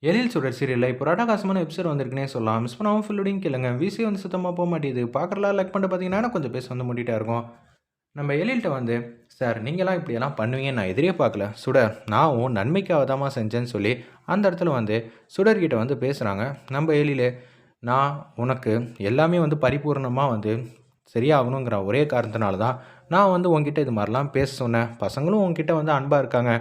எழில் சுடர் சீரியல்ல இப்போ ஒரு அட்டகாசமான எபிசோட் வந்திருக்குன்னே சொல்லலாம். மிஸ் பண்ணாம ஃபுல்லோடையும் கேளுங்க. விசி வந்து சுத்தமா போ மாட்டேங்குது. பார்க்குறலாம் லைக் பண்ணிட்டு பார்த்தீங்கன்னா, கொஞ்சம் பேச வந்து மூடிட்டா இருக்கும். நம்ம எழில்ட்ட வந்து, "சார் நீங்கலாம் இப்படியெல்லாம் பண்ணுவீங்கன்னு நான் எதிரே பார்க்கல. சுடர் நான் உன் நன்மைக்காக தாம்மா செஞ்சேன்னு" சொல்லி அந்த இடத்துல வந்து சுடர்கிட்ட வந்து பேசுறாங்க. நம்ம எழிலு, "நான் உனக்கு எல்லாமே வந்து பரிபூரணமா வந்து சரியாகணுங்கிற ஒரே காரணத்தினால தான் நான் வந்து உன்கிட்ட இது மாரிலாம் பேச சொன்னேன். பசங்களும் உன்கிட்ட வந்து அன்பா இருக்காங்க.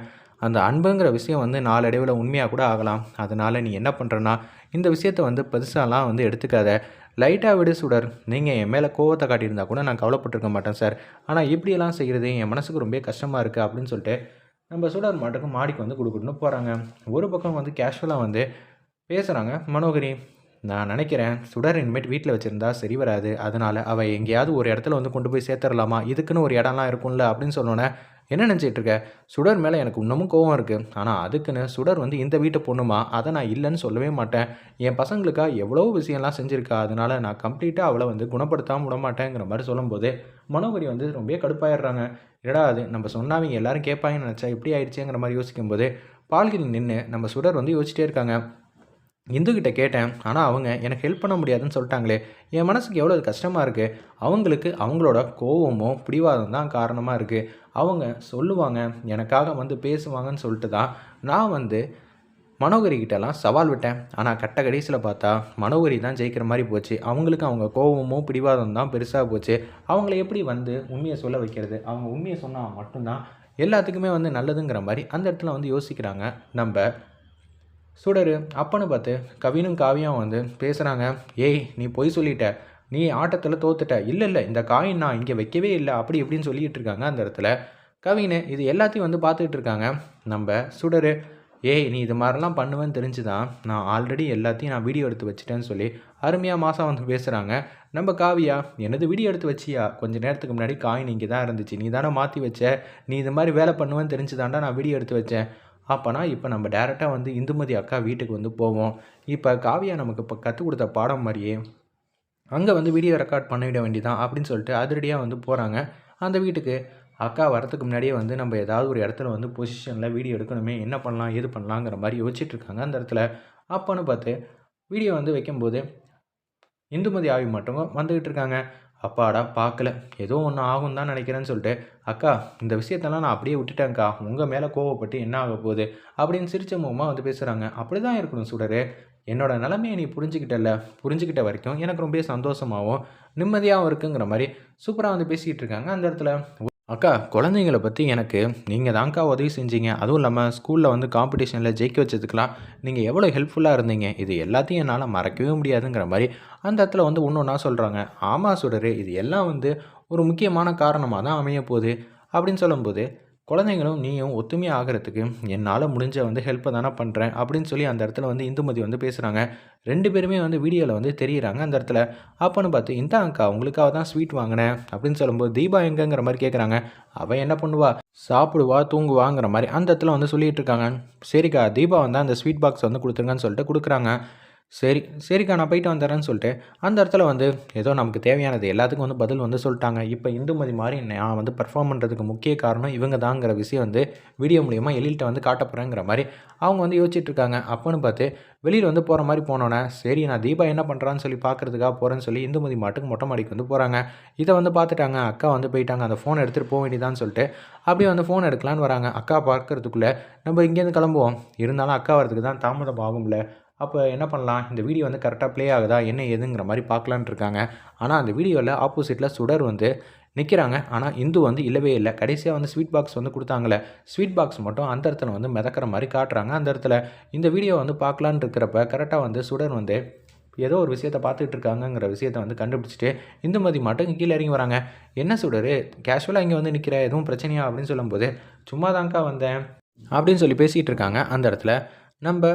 அந்த அன்புங்கிற விஷயம் வந்து நாளடைவில உண்மையா கூட ஆகலாம். அதனால நீ என்ன பண்றன்னா, இந்த விஷயத்த வந்து பெருசாலாம் வந்து எடுத்துக்காத. லைட்டா விடு சுடர். நீங்க என் மேல கோவத்த காட்டியிருந்தா கூட நான் கவலைப்பட்டுருக்க மாட்டேன் சார். ஆனா இப்படியெல்லாம் செய்றது என் மனசுக்கு ரொம்பவே கஷ்டமா இருக்கு" அப்படின்னு சொல்லிட்டு, நம்ம சுடர் மாட்டுக்கு மாடிக்கு வந்து குடுகுடுன்னு போறாங்க. ஒரு பக்கம் வந்து கேஷுவலா வந்து பேசுறாங்க மனோகரி. "நான் நினைக்கிறேன், சுடர் இனிமேட்டு வீட்ல வச்சிருந்தா சரி வராது. அதனால அவ எங்கேயாவது ஒரு இடத்துல வந்து கொண்டு போய் சேர்த்துறலாமா? இதுக்குன்னு ஒரு இடம்லாம் இருக்கும்ல" அப்படின்னு சொன்னோனே, "என்ன நினைச்சிட்டு இருக்க? சுடர் மேல எனக்கு இன்னமும் கோவம் இருக்கு. ஆனா அதுக்குன்னு சுடர் வந்து இந்த வீட்டு பொண்ணுமா? அத நான் இல்லன்னு சொல்லவே மாட்டேன். என் பசங்களுக்கா எவ்வளோ விஷயம்லாம் செஞ்சிருக்கா. அதனால நான் கம்ப்ளீட்டா அவள வந்து குணப்படுத்தாம விடமாட்டேங்கிற" மாரி சொல்லும்போது, மனோகரி வந்து ரொம்பவே கடுப்பாயிடுறாங்க. என்னடா இது நம்ம சொன்னா இவங்க எல்லாரும் கேட்பாங்கன்னு நினைச்சா இப்படி ஆயிடுச்சேங்கிற மாரி யோசிக்கும்போது, பால்கனி நின்னு நம்ம சுடர் வந்து யோசிச்சிட்டே இருக்காங்க. இந்துக்கிட்ட கேட்டேன். ஆனா, அவங்க எனக்கு ஹெல்ப் பண்ண முடியாதுன்னு சொல்ட்டாங்களே! என் மனசுக்கு எவ்வளோ கஷ்டமா இருக்கு. அவங்களுக்கு அவங்களோட கோவமும், பிடிவாதம் தான் காரணமா இருக்கு. அவங்க சொல்லுவாங்க, எனக்காக வந்து பேசுவாங்கன்னு சொல்லிட்டு தான், நான் வந்து மனோகரி கிட்டலாம் சவால் விட்டேன். ஆனா, கட்ட கடைசில பார்த்தா, மனோகரி தான் ஜெயிக்கிற மாரி போச்சு. அவங்களுக்கு அவங்க கோவமும், பிடிவாதம் தான் பெருசா போச்சு. அவங்கள எப்படி வந்து உண்மைய சொல்ல வைக்கிறது? அவங்க உண்மைய சொன்னா மட்டும் தான் எல்லாத்துக்குமே வந்து நல்லதுங்கிற மாரி அந்த இடத்துல வந்து யோசிக்கிறாங்க நம்ப சுடரு. அப்பன்னு பார்த்து கவினும் காவியாவும் வந்து பேசுகிறாங்க. "ஏய் நீ பொய் சொல்லிட்ட. நீ ஆட்டத்துல தோத்துட்ட." "இல்ல, இல்ல. இந்த காயின் நான் இங்க வைக்கவே இல்ல." அப்படி இப்படின்னு சொல்லிட்டு இருக்காங்க அந்த இடத்துல. கவினு இது எல்லாத்தையும் வந்து பார்த்துக்கிட்டு இருக்காங்க. நம்ப சுடரு, "ஏய் நீ இது மாரிலாம் பண்ணுவேன்னு தெரிஞ்சு தான், நான் ஆல்ரெடி எல்லாத்தையும் நான் வீடியோ எடுத்து வச்சுட்டேன்னு" சொல்லி அருமையா மாசா வந்து பேசுறாங்க. நம்ப காவியா, "என்னது வீடியோ எடுத்து வச்சியா? கொஞ்ச நேரத்துக்கு முன்னாடி காயின் இங்க தான் இருந்துச்சு. நீ தானே மாத்தி வச்ச. நீ இது மாரி வேல பண்ணுவேன்னு தெரிஞ்சு தான்டா நான் வீடியோ எடுத்து வச்சேன்." அப்பன்னா, இப்ப நம்ம டைரக்ட்டா வந்து இந்துமதி அக்கா வீட்டுக்கு வந்து போவோம். இப்ப காவியா நமக்கு இப்ப கத்துக் குடுத்த பாடம் மாரியே, அங்க வந்து வீடியோ ரெக்கார்ட் பண்ணிட வேண்டியதான் அப்படின்னு சொல்லிட்டு அதிரடியா வந்து போறாங்க, அந்த வீட்டுக்கு. அக்கா வரதுக்கு முன்னாடியே வந்து நம்ம ஏதாவது ஒரு இடத்துல வந்து பொசிஷன்ல வீடியோ எடுக்கணுமே, என்ன பண்ணலாம்? ஏது பண்ணலாங்கிற மாரி யோசிச்சுட்டு இருக்காங்க அந்த இடத்துல. அப்பன்னு பார்த்து வீடியோ வந்து வைக்கும்போது இந்துமதி ஆவி மட்டும் வந்துகிட்டு இருக்காங்க. அப்பாடா! பார்க்கல. ஏதோ ஒண்ணு ஆகும்னு தான் நினைக்கிறேன்னு சொல்லிட்டு, "அக்கா இந்த விஷயத்தெல்லாம் நான் அப்படியே விட்டுட்டேன்க்கா. உங்க மேல கோவப்பட்டு என்ன ஆகப் போகுது?" அப்படின்னு சிரிச்ச முகமா வந்து பேசுறாங்க. "அப்படிதான் இருக்கணும் சுடரு. என்னோட நிலைமைய நீ புரிஞ்சுக்கிட்டல்ல. புரிஞ்சுக்கிட்ட வரைக்கும் எனக்கு ரொம்பவே சந்தோஷமாவும், நிம்மதியாவும் இருக்குங்கிற" மாரி சூப்பரா வந்து பேசிட்டு இருக்காங்க அந்த இடத்துல. "அக்கா, குழந்தைங்கள பத்தி எனக்கு நீங்க தான்க்கா உதவி செஞ்சீங்க. அதுவும் இல்லாம ஸ்கூல்ல வந்து காம்படிஷன்ல ஜெயிக்க வச்சதுக்கெல்லாம் நீங்க எவ்வளோ ஹெல்ப்ஃபுல்லா இருந்தீங்க. இது எல்லாத்தையும் என்னால மறக்கவே முடியாதுங்கிற" மாரி அந்த இடத்துல வந்து ஒண்ணொண்ணா சொல்றாங்க. "ஆமா சுடரே, இது எல்லாம் வந்து ஒரு முக்கியமான காரணமா தான் அமையப்போது" அப்படின்னு சொல்லும்போது, "குழந்தைங்களும் நீயும் ஒத்துமையா ஆகுறதுக்கு என்னால முடிஞ்ச வந்து ஹெல்ப்ப தான பண்றேன்" அப்படின்னு சொல்லி அந்த இடத்துல வந்து இந்துமதி வந்து பேசுறாங்க. 2 பேருமே வந்து வீடியோல வந்து தெரியிறாங்க அந்த இடத்துல. அப்பன்னு பார்த்து, "இந்தாங்கக்கா உங்களுக்காக தான் ஸ்வீட் வாங்குனேன்" அப்படின்னு சொல்லும்போது, "தீபா எங்கங்கிற" மாரி கேட்குறாங்க. "அவ என்ன பண்ணுவா? சாப்பிடுவா, தூங்குவாங்கிற" மாரி அந்த இடத்துல வந்து சொல்லிட்டு இருக்காங்க. "சரிக்கா, தீபா வந்தா அந்த ஸ்வீட் பாக்ஸ் வந்து குடுத்துருங்கன்னு" சொல்லிட்டு குடுக்குறாங்க. சரி, சரிக்கா நான் போயிட்டு வந்துர்றேன்னு சொல்லிட்டு, அந்த இடத்துல வந்து ஏதோ நமக்கு தேவையானது எல்லாத்துக்கும் வந்து பதில் வந்து சொல்ட்டாங்க. இப்ப இந்துமதி மாரி நான் வந்து பெர்ஃபார்ம் பண்றதுக்கு முக்கிய காரணம் இவங்க தான்ங்கிற விஷயம் வந்து வீடியோ மூலியமா எழில்ட்ட வந்து காட்டப் போறேங்கிற மாரி அவங்க வந்து யோசிச்சுட்டு இருக்காங்க. அப்பன்னு பார்த்து வெளியில வந்து போற மாரி போனோனே, சரி நான் தீபா என்ன பண்றான்னு சொல்லி பார்க்கறதுக்காக போறேன்னு சொல்லி இந்துமதி மாட்டுக்கு மொட்டை மாடிக்கு வந்து போறாங்க. இத வந்து பார்த்துட்டாங்க. அக்கா வந்து போயிட்டாங்க. அந்த ஃபோன எடுத்துட்டு போ வேண்டியதான்னு சொல்லிட்டு, அப்படியே வந்து ஃபோன் எடுக்கலான்னு வராங்க. அக்கா பார்க்கறதுக்குள்ள, "நம்ப இங்கேருந்து கிளம்புவோம். இருந்தாலும் அக்கா வரதுக்கு தான் தாமதம் ஆகும்ல. அப்ப என்ன பண்ணலாம்? இந்த வீடியோ வந்து கரெக்ட்டா ப்ளே ஆகுதா? என்ன ஏதுங்கிற மாரி பார்க்கலான்ட்டு இருக்காங்க. ஆனா, அந்த வீடியோல ஆப்போசிட்ல சுடர் வந்து நிக்கிறாங்க. ஆனா, இந்து வந்து இல்லவே இல்ல. கடைசியா வந்து ஸ்வீட் பாக்ஸ் வந்து குடுத்தாங்கல்ல, ஸ்வீட் பாக்ஸ் மட்டும் அந்த இடத்துல வந்து மிதக்குற மாரி காட்டுறாங்க அந்த இடத்துல. இந்த வீடியோ வந்து பார்க்கலான்னு இருக்கிறப்ப, கரெக்ட்டா வந்து சுடர் வந்து ஏதோ ஒரு விஷயத்த பார்த்துட்டு இருக்காங்கங்கிற விஷயத்த வந்து கண்டுபிடிச்சுட்டு, இந்துமதி மட்டும் கீழ இறங்கி வராங்க. "என்ன சுடரு? கேஷுவலா இங்க வந்து நிக்கிற. எதுவும் பிரச்சனையா?" அப்படின்னு சொல்லும்போது, "சும்மா தான்க்கா வந்தேன்" அப்படின்னு சொல்லி பேசிட்டு இருக்காங்க அந்த இடத்துல. நம்ப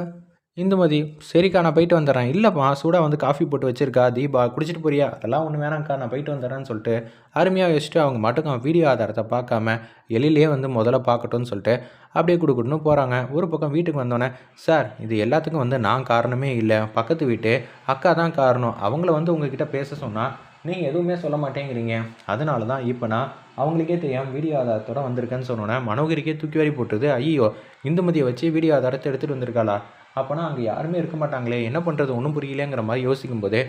இந்துமதி, "சரிக்கா நான் போயிட்டு வந்துடுறேன்." "இல்லம்மா சூடா வந்து காஃபி போட்டு வச்சிருக்கா தீபா, குடிச்சிட்டு போறியா?" "அதெல்லாம் ஒண்ணும் வேணாம்க்கா, நான் போயிட்டு வந்துடுறேன்னு" சொல்லிட்டு அருமையா யோசிச்சுட்டு அவங்க பாட்டுக்கு வீடியோ ஆதாரத்த பார்க்காம, எழிலயே வந்து முதல்ல பார்க்கட்டும்னு சொல்லிட்டு அப்படியே குடுகுடுன்னு போறாங்க. ஒரு பக்கம் வீட்டுக்கு வந்தோனே, "சார் இது எல்லாத்துக்கும் வந்து நான் காரணமே இல்ல. பக்கத்து வீட்டு அக்கா தான் காரணம். அவங்கள வந்து உங்ககிட்ட பேச சொன்னா, நீங்கள் எதுவுமே சொல்ல மாட்டேங்கிறீங்க. அதனால தான் இப்போ நான் அவங்களுக்கே தெரியாமல் வீடியோ ஆதாரத்தோடு வந்திருக்கேன்னு சொன்னோன்னே மனோகரிக்கே தூக்கி வாரி போட்டுருது. ஐயோ, இந்துமதியை வச்சு வீடியோ ஆதாரத்தை எடுத்துகிட்டு வந்திருக்காளா? அப்போனா அங்கே யாருமே இருக்க மாட்டாங்களே, என்ன பண்ணுறது ஒன்றும் புரியலேங்கிற மாதிரி யோசிக்கும் போதே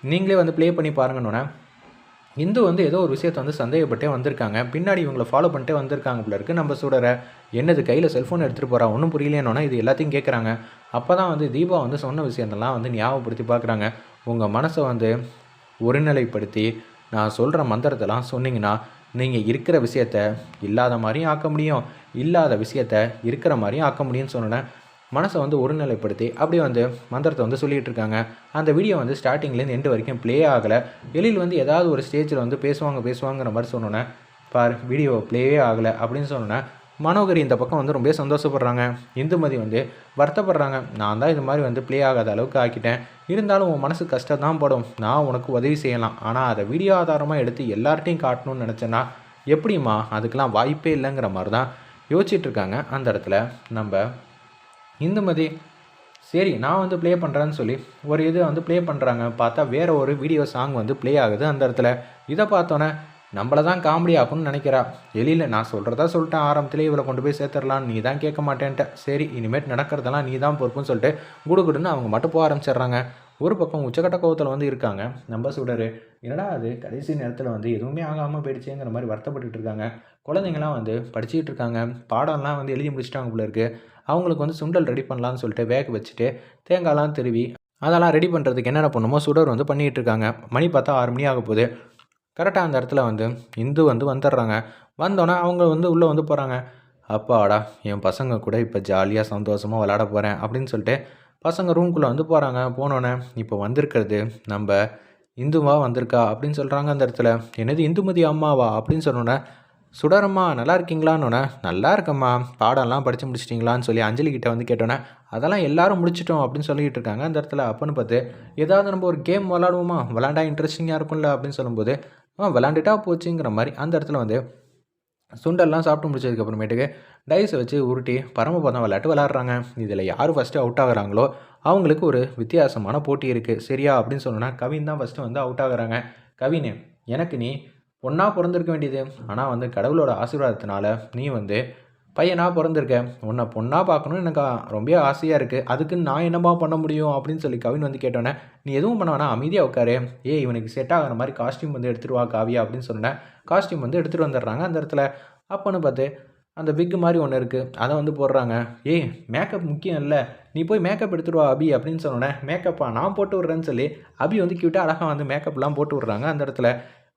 நீங்களே வந்து ப்ளே பண்ணி பாருங்கன்னொன்னே இந்து வந்து ஏதோ ஒரு விஷயத்தை வந்து சந்தேகப்பட்டே வந்திருக்காங்க. பின்னாடி இவங்களை ஃபாலோ பண்ணிட்டே வந்திருக்காங்க போல இருக்குது. நம்ம சுடரை என்னது கையில் செல்ஃபோன் எடுத்துகிட்டு போகிறா, ஒன்றும் புரியலேன்னொன்னே இது எல்லாத்தையும் கேட்குறாங்க. அப்போ தான் வந்து தீபா வந்து சொன்ன விஷயத்தெல்லாம் வந்து ஞாபகப்படுத்தி பார்க்குறாங்க. உங்கள் மனசை வந்து ஒருநிலைப்படுத்தி நான் சொல்கிற மந்திரத்தெல்லாம் சொன்னீங்கன்னா நீங்கள் இருக்கிற விஷயத்த இல்லாத மாதிரியும் ஆக்க முடியும், இல்லாத விஷயத்த இருக்கிற மாதிரியும் ஆக்க முடியும்னு சொன்னேன். மனசை வந்து ஒருநிலைப்படுத்தி அப்படியே வந்து மந்திரத்தை வந்து சொல்லிகிட்டு இருக்காங்க. அந்த வீடியோ வந்து ஸ்டார்டிங்லேருந்து எண்டு வரைக்கும் ப்ளே ஆகலை. எழில் வந்து ஏதாவது ஒரு ஸ்டேஜில் வந்து பேசுவாங்கிற மாதிரி சொன்னோன்னே பார் வீடியோ ப்ளேவே ஆகலை அப்படின்னு சொன்னோன்னே மனோகரி இந்த பக்கம் வந்து ரொம்ப சந்தோஷப்படுறாங்க. இந்துமதி வந்து வருத்தப்படுறாங்க. நான் தான் இது மாதிரி வந்து ப்ளே ஆகாத அளவுக்கு ஆக்கிட்டேன், இருந்தாலும் உன் மனசு கஷ்டம் தான் படும், நான் உனக்கு உதவி செய்யலாம், ஆனால் அதை வீடியோ ஆதாரமாக எடுத்து எல்லார்ட்டையும் காட்டணும்னு நினச்சேன்னா எப்படிம்மா, அதுக்கெலாம் வாய்ப்பே இல்லைங்கிற மாதிரி தான் யோசிச்சுட்ருக்காங்க. அந்த இடத்துல நம்ம இந்துமதி சரி நான் வந்து ப்ளே பண்ணுறேன்னு சொல்லி ஒரு இது வந்து ப்ளே பண்ணுறாங்க. பார்த்தா வேறு ஒரு வீடியோ சாங் வந்து ப்ளே ஆகுது அந்த இடத்துல. இதை பார்த்தோன்னே நம்மளை தான் காமெடி ஆகும்னு நினைக்கிறா. எழில நான் சொல்கிறதா சொல்லிட்டேன், ஆரம்பத்திலே இவளை கொண்டு போய் சேர்த்துடலாம், நீ தான் கேட்க மாட்டேன்ட்ட, சரி இனிமேட் நடக்கிறதெல்லாம் நீ தான் பொறுப்புன்னு சொல்லிட்டு குடுகுடுன்னு அவங்க மட்டும் போக ஆரம்பிச்சிடுறாங்க. ஒரு பக்கம் உச்சக்கட்ட கோவத்தில் வந்து இருக்காங்க நம்ம சுடர். என்னடா அது கடைசி நேரத்தில் வந்து எதுவுமே ஆகாமல் போயிடுச்சுங்கிற மாதிரி வருத்தப்பட்டுட்டு இருக்காங்க. குழந்தைங்களாம் வந்து படிச்சுக்கிட்டு இருக்காங்க, பாடம்லாம் வந்து எழுதி முடிச்சிட்டாங்க போல இருக்குது. அவங்களுக்கு வந்து சுண்டல் ரெடி பண்ணலான்னு சொல்லிட்டு வேக வச்சுட்டு தேங்காய்லாம் திருவி அதெல்லாம் ரெடி பண்ணுறதுக்கு என்னென்ன பண்ணுமோ சுடர் வந்து பண்ணிகிட்டு இருக்காங்க. மணி பார்த்தா 6 மணி ஆக போகுது. கரெக்டாக அந்த இடத்துல வந்து இந்து வந்து வந்துடுறாங்க. வந்தோடனே அவங்க வந்து உள்ளே வந்து போகிறாங்க. அப்பாடா, என் பசங்க கூட இப்போ ஜாலியாக சந்தோஷமாக விளாட போகிறேன் அப்படின்னு சொல்லிட்டு பசங்க ரூம்குள்ளே வந்து போகிறாங்க. போனோடனே இப்போ வந்திருக்கிறது நம்ம இந்துவா வந்திருக்கா அப்படின்னு சொல்கிறாங்க அந்த இடத்துல. என்னது இந்துமதி அம்மாவா அப்படின்னு சொன்னோன்னே சுடரம்மா நல்லா இருக்கீங்களான்னொன்னே நல்லா இருக்கம்மா, பாடம்லாம் படித்து முடிச்சிட்டிங்களான்னு சொல்லி அஞ்சலி கிட்டே வந்து கேட்டோன்னே அதெல்லாம் எல்லாரும் முடிச்சிட்டோம் அப்படின்னு சொல்லிக்கிட்டு இருக்காங்க அந்த இடத்துல. அப்போன்னு பார்த்து ஏதாவது நம்ம ஒரு கேம் விளாடுவோமா, விளாண்டா இன்ட்ரெஸ்டிங்காக இருக்கும்ல அப்படின்னு சொல்லும்போது விளாண்டுட்டா போச்சுங்கிற மாதிரி அந்த இடத்துல வந்து சுண்டெல்லாம் சாப்பிட்டு முடிச்சதுக்கப்புறமேட்டுக்கு டைஸை வச்சு உருட்டி பரமபதம் விளையாட்டு விளாட்றாங்க. இதில் யார் ஃபஸ்ட்டு அவுட் ஆகுறாங்களோ அவங்களுக்கு ஒரு வித்தியாசமான போட்டி இருக்குது சரியா அப்படின்னு சொன்னோன்னா கவின் தான் ஃபஸ்ட்டு வந்து அவுட் ஆகுறாங்க. கவின், எனக்கு நீ பொண்ணாக பிறந்திருக்க வேண்டியது, ஆனால் வந்து கடவுளோட ஆசீர்வாதத்தினால நீ வந்து பையனாக பிறந்திருக்க, உன்னை பொண்ணாக பார்க்கணுன்னு எனக்கு ரொம்ப ஆசையாக இருக்குது, அதுக்கு நான் என்னம்மா பண்ண முடியும் அப்படின்னு சொல்லி கவின் வந்து கேட்டோன்னே நீ எதுவும் பண்ண வேணா அமைதியாக உட்காரு, இவனுக்கு செட் ஆகிற மாதிரி காஸ்டியூம் வந்து எடுத்துகிட்டு வா காவியா அப்படின்னு சொன்னேன். காஸ்டியூம் வந்து எடுத்துகிட்டு வந்துடுறாங்க அந்த இடத்துல. அப்போன்னு பார்த்து அந்த விக்கு மாதிரி ஒன்று இருக்குது, அதை வந்து போடுறாங்க. மேக்கப் முக்கியம் இல்லை, நீ போய் மேக்கப் எடுத்துகிட்டு வா அபி அப்படின்னு சொன்னோன்னே மேக்கப்பா நான் போட்டு விட்றேன்னு சொல்லி அபி வந்து கியூட்டாக அழகாக வந்து மேக்கப்லாம் போட்டு விட்றாங்க அந்த இடத்துல.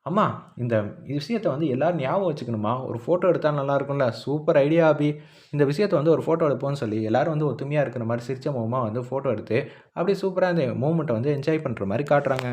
அம்மா, இந்த விஷயத்தை வந்து எல்லோரும் ஞாபகம் வச்சுக்கணுமா, ஒரு ஃபோட்டோ எடுத்தால் நல்லாயிருக்கும்ல, சூப்பர் ஐடியா அபி, இந்த விஷயத்தை வந்து ஒரு ஃபோட்டோ எடுப்போம்னு சொல்லி எல்லோரும் வந்து ஒத்துமையாக இருக்கிற மாதிரி சிரிச்ச முகமாக வந்து ஃபோட்டோ எடுத்து அப்படியே சூப்பராக அந்த மூமெண்ட்டை வந்து என்ஜாய் பண்ணுற மாதிரி காட்டுறாங்க.